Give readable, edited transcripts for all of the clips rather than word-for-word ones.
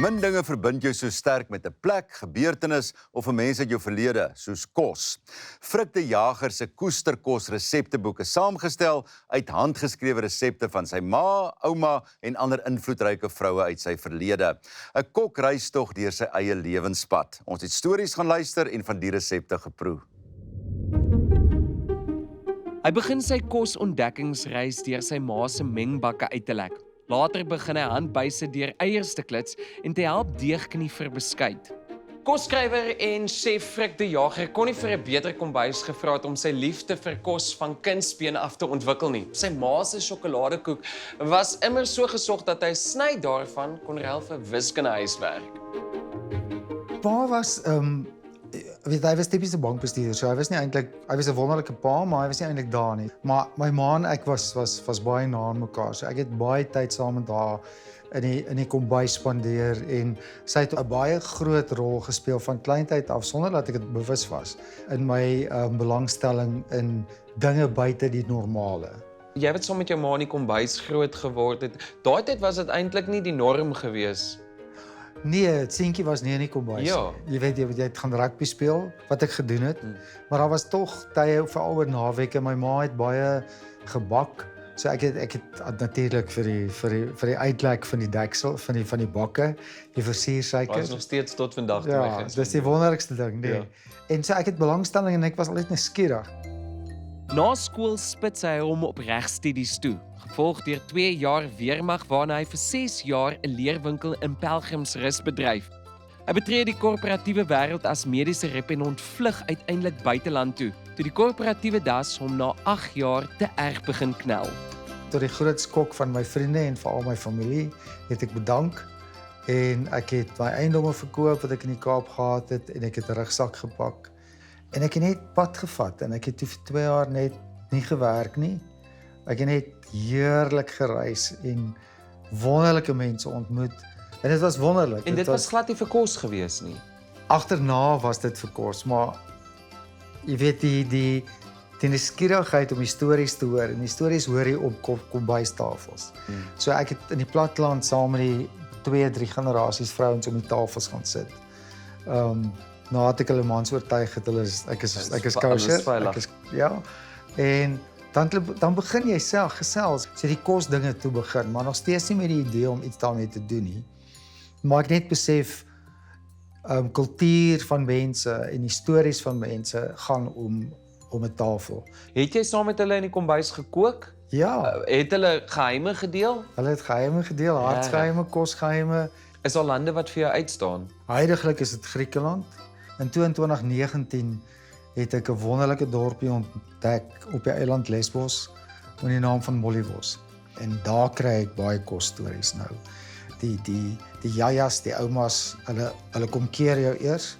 Min dinge verbind jou so sterk met 'n plek, gebeurtenis of 'n mens uit jou verlede, soos kos. Frik de Jager se koesterkos resepteboek is saamgestel uit handgeskrewe resepte van sy ma, ouma en ander invloedryke vroue uit sy verlede. 'n Kok reis tog deur sy eie lewenspad. Ons het stories gaan luister en van die resepte geproe. Hy begin sy kosontdekkingsreis deur sy ma se mengbakke uit te lek. Later begin hy handbyse deur eiers te klits en te help deegknie beskuit. Kosskrywer en chef Frik de Jager kon nie vir 'n beter kombuis gevra het om sy liefde vir kos van kindsbeen af te ontwikkel nie. Sy ma se sjokoladekoek was immer so gesog dat hy sny daarvan kon ruil vir wiskundehuiswerk. Pa was hy was tipiese bankbestuurder, so hy was 'n wonderlike pa, maar hy was nie eintlik daar nie. Maar my ma en ek was baie na aan mekaar. So ek het baie tyd saam met haar in die kombuis spandeer en sy het 'n baie groot rol gespeel van kleintyd af sonder dat ek dit bewus was in my belangstelling in dinge buite die normale. Jy het saam met jou ma in die kombuis groot geword het. Daai tyd was dit eintlik nie die norm gewees. Nee, seentjie was nie in die kombuis. Ja. Jy weet jy het gaan rugby speel, wat ek gedoen het. Maar daar was tog tye veral oor naweke. My ma het baie gebak. So ek het natuurlik vir die uitlek van die deksel van die bakke, die versiersuiker. Dit is nog steeds tot vandag toe. Ja, dis die wonderlikste ding, nee. Ja. En so ek het belangstelling en ek was altyd nuuskierig. Na skool spits hy hom op regstudies toe, gevolg deur 2 jaar weermag waarna hy vir 6 jaar 'n leerwinkel in Pelgrimsrus bedryf. Hy betree die korporatiewe wêreld as mediese rep en ontvlug uiteindelik buiteland toe, toe die korporatiewe das hom na 8 jaar te erg begin knel. Tot die groot skok van my vriende en veral my familie het ek bedank en ek het my eiendomme verkoop wat ek in die Kaap gehad het en ek het 'n rugsak gepak. En ek het net pad gevat en ek het toe vir 2 jaar net nie gewerk nie. Ek het net heerlik gereis en wonderlike mense ontmoet. En dit was wonderlik. En dit was glad nie vir kos gewees nie. Agterna was dit vir kos, maar jy weet die nuuskierigheid om die stories te hoor en die stories hoor jy op kombuistafels. So ek het in die platteland saam met die 2-3 generasies vrouens om die tafels gaan sit. Nou het ek hulle mans oortuig dat ek is kosher, ja. En dan begin jy self gesels, so die kos dinge toe begin, maar nog steeds nie met die idee om iets daarmee te doen nie. Maar ek net besef kultuur van mense en die stories van mense gaan om 'n tafel. Het jy saam met hulle in die kombuis gekook? Ja, Het hulle geheime gedeel? hulle het geheime gedeel, hartsgeheime, kosgeheime. Is daar lande wat vir jou uitstaan? Huidiglik is dit Griekeland. In 2019 het ek 'n wonderlike dorpie ontdek op die eiland Lesbos met die naam van Molyvos. En daar kry ek baie kosstories nou. Die jajas, die oumas, hulle kom keer jou eers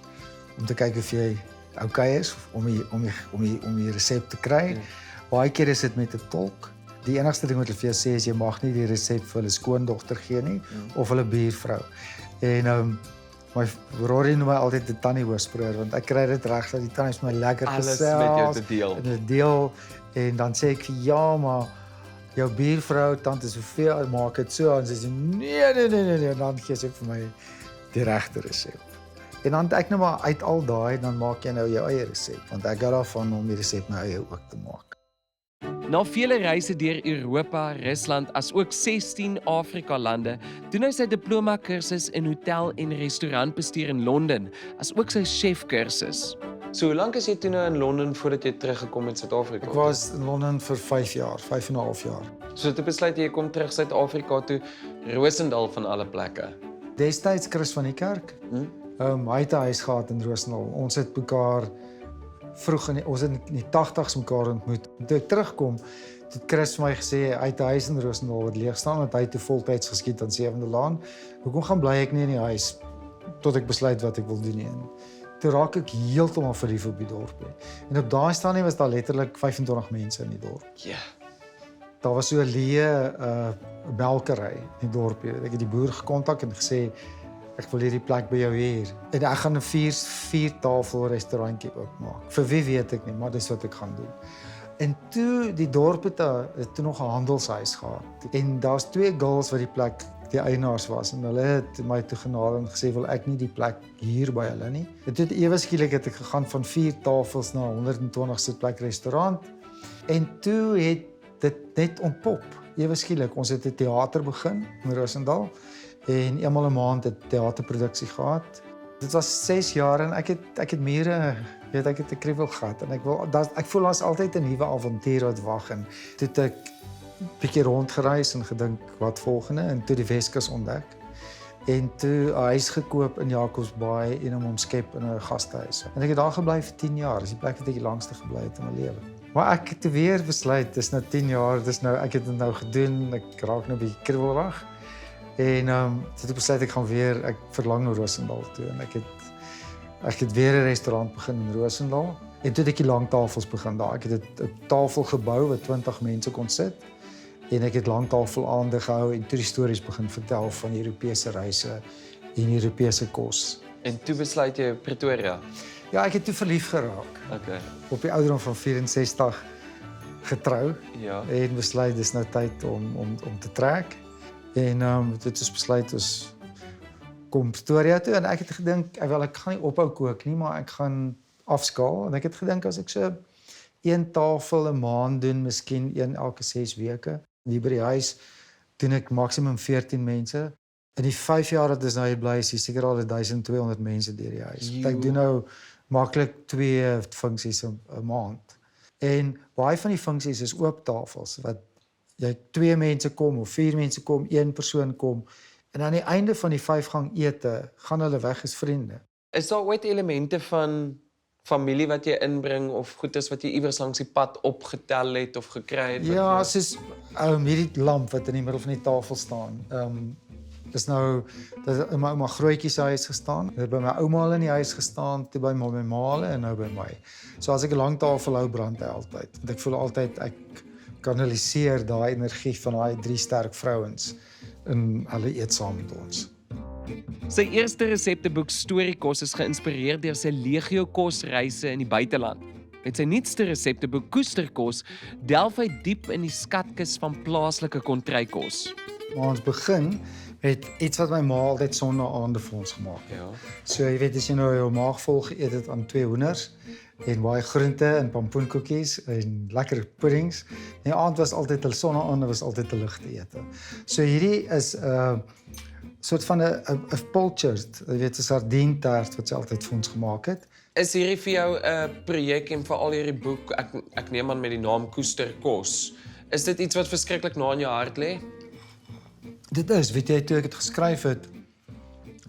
om te kyk of jy okay is om die resep te kry. Baie keer is dit met 'n tolk. Die enigste ding wat hulle vir jou sê is jy mag nie die resep vir hulle skoondogter gee nie of hulle buurvrou. En my Rory noem my altyd die tannie hoorsproor want ek kry dit reg dat die tannie my lekker Alles gesels met jou te deel. en 'n deel en dan sê ek ja, maar jou buurvrou tante Sofia maak dit so en sy sê nee en dan gee sy vir my die regte resep. En dan ek nou maar uit al daai dan maak jy nou jou eie resep want ek hou daarvan om die resep my eie ook te maak. Na vele reise deur Europa, Rusland as ook 16 Afrika lande, doen hy sy diploma kursus in hotel- en restaurantbestuur in Londen, as ook sy chefkursus. So hoe lank is jy toe nou in Londen voordat jy teruggekom het Suid-Afrika? Ek was in Londen vir 5 jaar, 5,5 jaar. So toe besluit jy kom terug Suid-Afrika toe, Rosendal van alle plekke. Destyds Chris van die kerk. Hy het 'n huis gehad in Rosendal. Ons het mekaar ons het in die 80's mekaar ontmoet. Toe ek terugkom, het Chris vir my gesê hy het 'n huis in Rosendal wat leeg staan want hy het te voltyds geskiet aan 7de Laan. Hoekom gaan bly ek nie in die huis tot ek besluit wat ek wil doen nie. En toe raak ek heeltemal verlief op die dorpie. En op daai stadium was daar letterlik 25 mense in die dorp. Ja. Daar was so 'n leë melkery in die dorpie. Ek het die boer gekontak en gesê ek wil hierdie plek by jou hier. En ek gaan 'n 4 tafel restaurantjie oopmaak. Vir wie weet ek nie, maar dis wat ek gaan doen. En toe die dorp het toe nog 'n handelshuis gehad. En daar's 2 girls wat die plek die eienaars was en hulle het my toe genader en gesê wil ek nie die plek hier by hulle nie. En toe ewe skielik het ek gegaan van 4 tafels na 120 sitplek restaurant en toe het dit net ontpop. Ewe skielik, ons het 'n teater begin in Roosendaal en eenmal 'n maand het teaterproduksie gehad. Dit was 6 jaar en ek het mure, ek het 'n kriebel gehad en ek voel daar's altyd 'n nuwe avontuur wat wag en toe het ek bietjie rondgereis en gedink wat volgende en toe die Weskus ontdek en toe 'n huis gekoop in Jacobsbaai en hom omskep in 'n gastehuis. En ek het daar gebly vir 10 jaar. Dis die plek wat ek die langste gebly het in my lewe. Maar ek het toe weer besluit, dis nou 10 jaar, ek het dit nou gedoen, ek raak nou 'n bietjie kriebelrig. En toe het ek besluit ek verlang na Roosendaal toe en ek het weer 'n restaurant begin in Roosendaal en toe het ek die langtafels begin daar. Ek het 'n tafel gebou wat 20 mense kon sit en ek het langtafelaande gehou en toe die stories begin vertel van Europese reise en Europese kos. En toe besluit jy Pretoria. Ja, ek het toe verlief geraak. Okay. Op die ouderdom van 64 getrou Ja. en besluit dis nou tyd om te trek. En dit is besluit ons kom Pretoria toe en ek het gedink ek gaan nie ophou kook nie, maar ek gaan afskaal en ek het gedink as ek so 1 tafel 'n maand doen, miskien 1 elke 6 weke. Hier by die huis doen ek maksimum 14 mense. In die 5 jaar dat ons nou hier bly, is hier seker al 1200 mense deur die huis. Jo. Ek doen nou maklik 2 funksies 'n maand. En baie van die funksies is oop tafels wat jy 2 mense kom of 4 mense kom, 1 persoon kom en aan die einde van die 5-gang ete gaan hulle weg as vriende. Is daar ooit elemente van familie wat jy inbring of goedes wat jy iewers langs die pad opgetel het of gekry het? Ja, soos hierdie lamp wat in die middel van die tafel staan. Dis nou dat in my ouma Grootjie se huis gestaan. Dit het by my ouma al in die huis gestaan, toe by my ma en nou by my. So as ek 'n lang tafel hou, brand hy altyd. Want ek voel altyd ek kanaliseer daai energie van daai 3 sterk vrouens en hulle eet saam met ons. Sy eerste resepteboek Storiekos is geïnspireer deur sy legio kosreise in die buiteland. Met sy nuutste resepteboek Koesterkos delf hy diep in die skatkis van plaaslike kontrykos. Maar ons begin met iets wat my ma altyd sonnaande vir ons gemaak het. Ja. So jy weet as jy nou jou maag vol geëet het aan 2 hoenders en baie groente en pampoenkoekies en lekker puddings. Die aand was altyd 'n sonnaande was altyd 'n ligte ete. So hierdie is 'n soort van 'n pilchard, jy weet 'n sardientert wat sy altyd vir ons gemaak het. Is hierdie vir jou 'n projek en veral hierdie boek, ek neem aan met die naam Koesterkos. Is dit iets wat verskriklik na in jou hart lê? Dit is, weet jy, toe ek dit geskryf het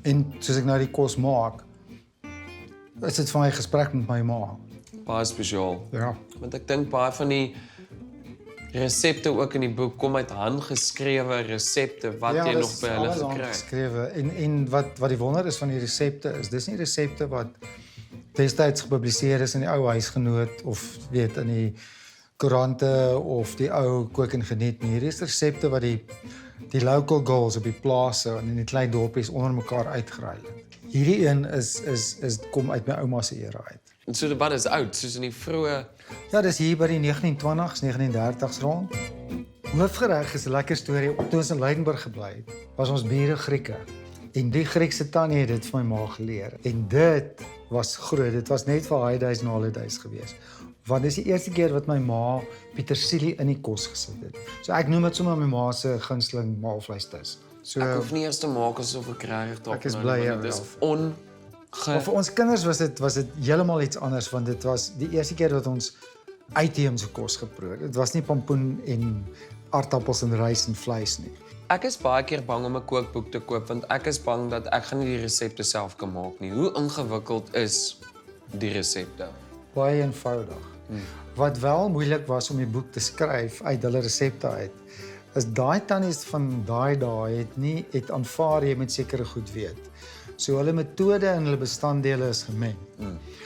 en soos ek nou die kos maak, is dit vir my 'n gesprek met my ma. Baie spesiaal. Ja. Want ek dink baie van die resepte ook in die boek kom uit handgeskrewe resepte wat jy nog by hulle gekry het. Geskrewe. En wat die wonder is van die resepte is, dis nie resepte wat destyds gepubliseer is in die ou huisgenoot of weet in die koerante of die ou kook en geniet nie. Hierdie is resepte wat die local girls op die plase en in die klein dorpies onder mekaar uitgeruil het. Hierdie een is kom uit my ouma se era uit. En so wat is oud, soos in die vroeë. Ja, dis hier by die 1920s, 1930s rond. Hoofgereg is 'n lekker storie. Toe ons in Leidenburg gebly het, was ons bure Grieke. En die Griekse tannie het dit vir my ma geleer. En dit was groot. Dit was net vir holidays en holidays gewees. Want dis die eerste keer wat my ma petersilie in die kos gesit het. So ek noem dit sommer my ma se gunsteling maalvleisdis. So Ek hoef nie eers te maak asof ek regtig dalk Ek is bly, ja, dit is maar vir ons kinders was dit heeltemal iets anders want dit was die eerste keer dat ons uitheemse kos geproe het. Dit was nie pompoen en aardappels en rys en vleis nie. Ek is baie keer bang om 'n kookboek te koop want ek is bang dat ek gaan nie die resepte self kan maak nie. Hoe ingewikkeld is die resepte? Baie eenvoudig. Wat wel moeilik was om die boek te skryf uit hulle resepte uit, is daai tannies van daai dae het aanvaar jy met sekere goed weet. So hulle metode en hulle bestanddele is gemeng.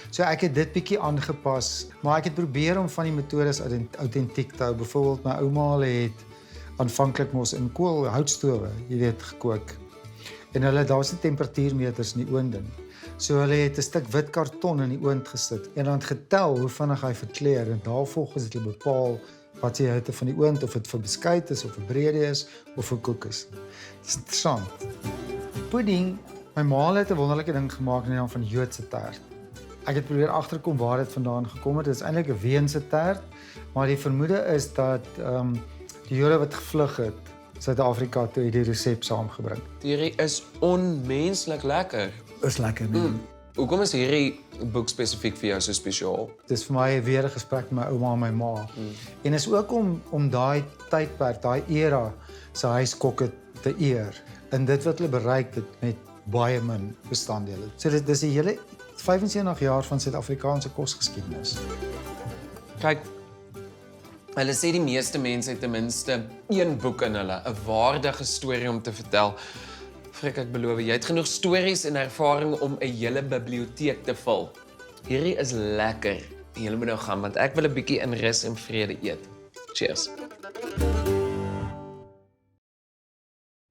So ek het dit bietjie aangepas, maar ek het probeer om van die metodes autentiek te hou. Byvoorbeeld my ouma het aanvanklik mos in houtstowe, jy weet, gekook. En daar was nie temperatuurmeters in die oond. So hulle het 'n stuk wit karton in die oond gesit en dan getel hoe vinnig hy verkleur en daarvolgens het hulle bepaal wat jy hitte van die oond, of dit vir beskuit is, of vir brede is, of vir koek is. Dit is interessant. Pudding, my ma het 'n wonderlike ding gemaak in die naam van Joodse tert. Ek het probeer agterkom waar dit vandaan gekom het. Dit is eintlik 'n Weense tert, maar die vermoede is dat die Jode wat gevlug het, Suid-Afrika toe die resep saamgebring. Hierdie is onmenslik lekker. Is lekker, nee. Hoekom is hierdie boek spesifiek vir jou so spesiaal? Dit is vir my weer 'n gesprek met my ouma en my ma. En is ook om daai tydperk, daai era se huiskokke te eer. En dit wat hulle bereik het met baie min bestanddele. So dit is die hele 75 jaar van Suid-Afrikaanse kosgeskiedenis. Kyk, hulle sê die meeste mense het ten minste een boek in hulle, 'n waardige storie om te vertel. Frik, ek beloof, jy het genoeg stories en ervaring om 'n hele biblioteek te vul. Hierdie is lekker. Julle moet nou gaan, want ek wil 'n bietjie in rus en vrede eet. Cheers.